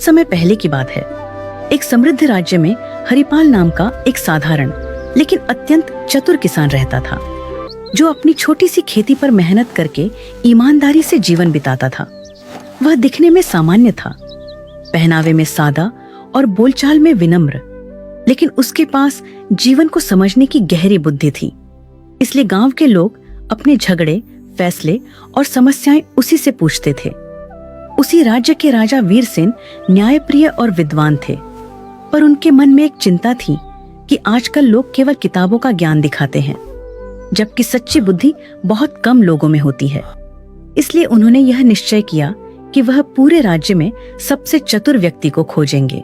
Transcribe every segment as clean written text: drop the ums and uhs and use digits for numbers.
समय पहले की बात है। एक समृद्ध राज्य में हरिपाल नाम का एक साधारण लेकिन अत्यंत चतुर किसान रहता था, जो अपनी छोटी सी खेती पर मेहनत करके ईमानदारी से जीवन बिताता था। वह दिखने में सामान्य था, पहनावे में सादा और बोलचाल में विनम्र, लेकिन उसके पास जीवन को समझने की गहरी बुद्धि थी। इसलिए गांव के लोग अपने झगड़े, फैसले और समस्याएं उसी से पूछते थे। उसी राज्य के राजा वीरसेन न्यायप्रिय और विद्वान थे, पर उनके मन में एक चिंता थी कि आजकल लोग केवल किताबों का ज्ञान दिखाते हैं, जबकि सच्ची बुद्धि बहुत कम लोगों में होती है। इसलिए उन्होंने यह निश्चय किया कि वह पूरे राज्य में सबसे चतुर व्यक्ति को खोजेंगे।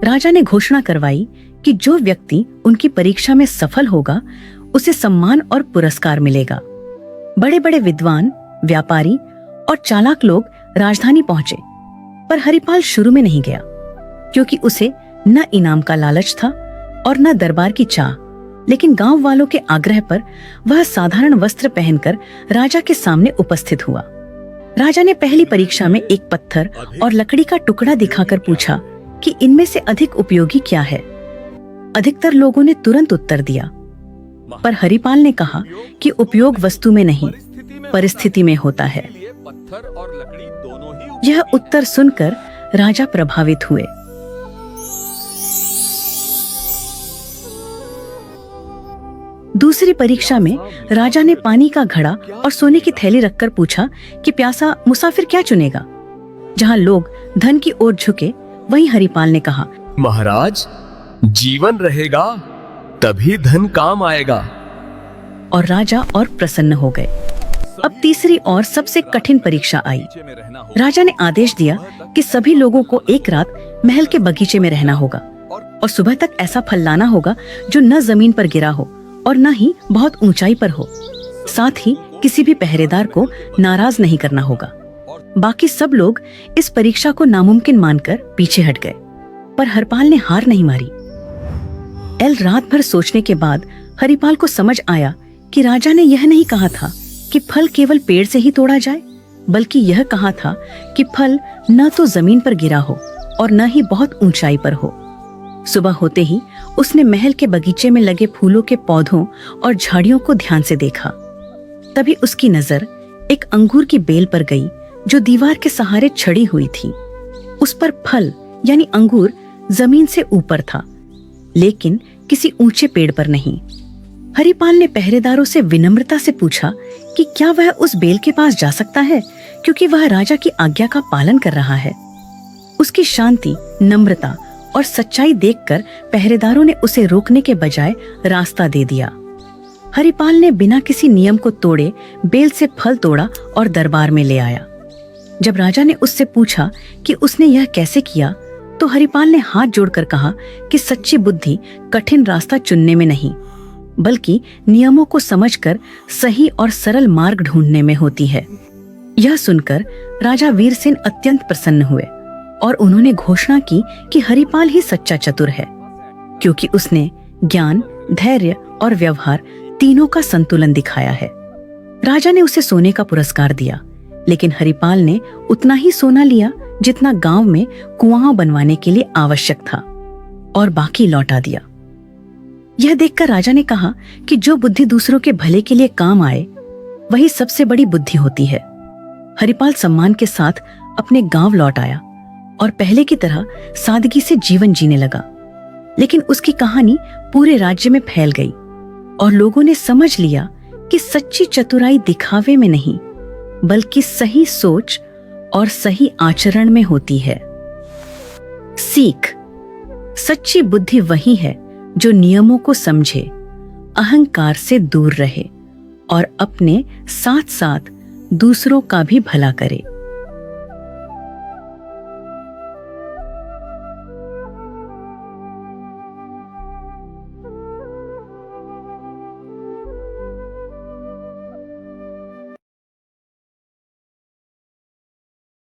राजा ने घोषणा करवाई कि जो व्यक्ति उनकी परीक्षा में सफल होगा उसे सम्मान और पुरस्कार मिलेगा। बड़े बड़े विद्वान, व्यापारी और चालाक लोग राजधानी पहुंचे, पर हरिपाल शुरू में नहीं गया, क्योंकि उसे न इनाम का लालच था और न दरबार की चाह। लेकिन गांव वालों के आग्रह पर वह साधारण वस्त्र पहनकर राजा के सामने उपस्थित हुआ। राजा ने पहली परीक्षा में एक पत्थर और लकड़ी का टुकड़ा दिखाकर पूछा कि इनमें से अधिक उपयोगी क्या है। अधिकतर लोगों ने तुरंत उत्तर दिया, पर हरिपाल ने कहा कि उपयोग वस्तु में नहीं, परिस्थिति में होता है। यह उत्तर सुनकर राजा प्रभावित हुए। दूसरी परीक्षा में राजा ने पानी का घड़ा और सोने की थैली रखकर पूछा कि प्यासा मुसाफिर क्या चुनेगा। जहां लोग धन की ओर झुके, वहीं हरिपाल ने कहा, महाराज, जीवन रहेगा तभी धन काम आएगा। और राजा और प्रसन्न हो गए। अब तीसरी और सबसे कठिन परीक्षा आई। राजा ने आदेश दिया कि सभी लोगों को एक रात महल के बगीचे में रहना होगा और सुबह तक ऐसा फल लाना होगा जो न जमीन पर गिरा हो और न ही बहुत ऊंचाई पर हो। साथ ही किसी भी पहरेदार को नाराज नहीं करना होगा। बाकी सब लोग इस परीक्षा को नामुमकिन मानकर पीछे हट गए, पर हरिपाल ने हार नहीं मारी। रात भर सोचने के बाद हरिपाल को समझ आया कि राजा ने यह नहीं कहा था कि फल केवल पेड़ से ही तोड़ा जाए, बल्कि यह कहा था कि फल न तो जमीन पर गिरा हो और न ही बहुत ऊंचाई पर हो। सुबह होते ही उसने महल के बगीचे में लगे फूलों के पौधों और झाड़ियों को ध्यान से देखा। तभी उसकी नजर एक अंगूर की बेल पर गई, जो दीवार के सहारे छड़ी हुई थी। उस पर फल यानी अंगूर जमीन से ऊपर था, लेकिन किसी ऊंचे पेड़ पर नहीं। हरिपाल ने पहरेदारों से विनम्रता से पूछा कि क्या वह उस बेल के पास जा सकता है, क्योंकि वह राजा की आज्ञा का पालन कर रहा है। उसकी शांति, नम्रता और सच्चाई देखकर पहरेदारों ने उसे रोकने के बजाय रास्ता दे दिया। हरिपाल ने बिना किसी नियम को तोड़े बेल से फल तोड़ा और दरबार में ले आया। जब राजा ने उससे पूछा कि उसने यह कैसे किया, तो हरिपाल ने हाथ जोड़कर कहा कि सच्ची बुद्धि कठिन रास्ता चुनने में नहीं, बल्कि नियमों को समझकर सही और सरल मार्ग ढूंढने में होती है। यह सुनकर राजा वीरसेन अत्यंत प्रसन्न हुए और उन्होंने घोषणा की कि हरिपाल ही सच्चा चतुर है, क्योंकि उसने ज्ञान, धैर्य और व्यवहार तीनों का संतुलन दिखाया है। राजा ने उसे सोने का पुरस्कार दिया, लेकिन हरिपाल ने उतना ही सोना लिया जितना गांव में कुआं बनवाने के लिए आवश्यक था, और बाकी लौटा दिया। यह देखकर राजा ने कहा कि जो बुद्धि दूसरों के भले के लिए काम आए, वही सबसे बड़ी बुद्धि होती है। हरिपाल सम्मान के साथ अपने गांव लौट आया और पहले की तरह सादगी से जीवन जीने लगा। लेकिन उसकी कहानी पूरे राज्य में फैल गई और लोगों ने समझ लिया कि सच्ची चतुराई दिखावे में नहीं, बल्कि सही सोच और सही आचरण में होती है। सीख: सच्ची बुद्धि वही है जो नियमों को समझे, अहंकार से दूर रहे और अपने साथ साथ दूसरों का भी भला करे।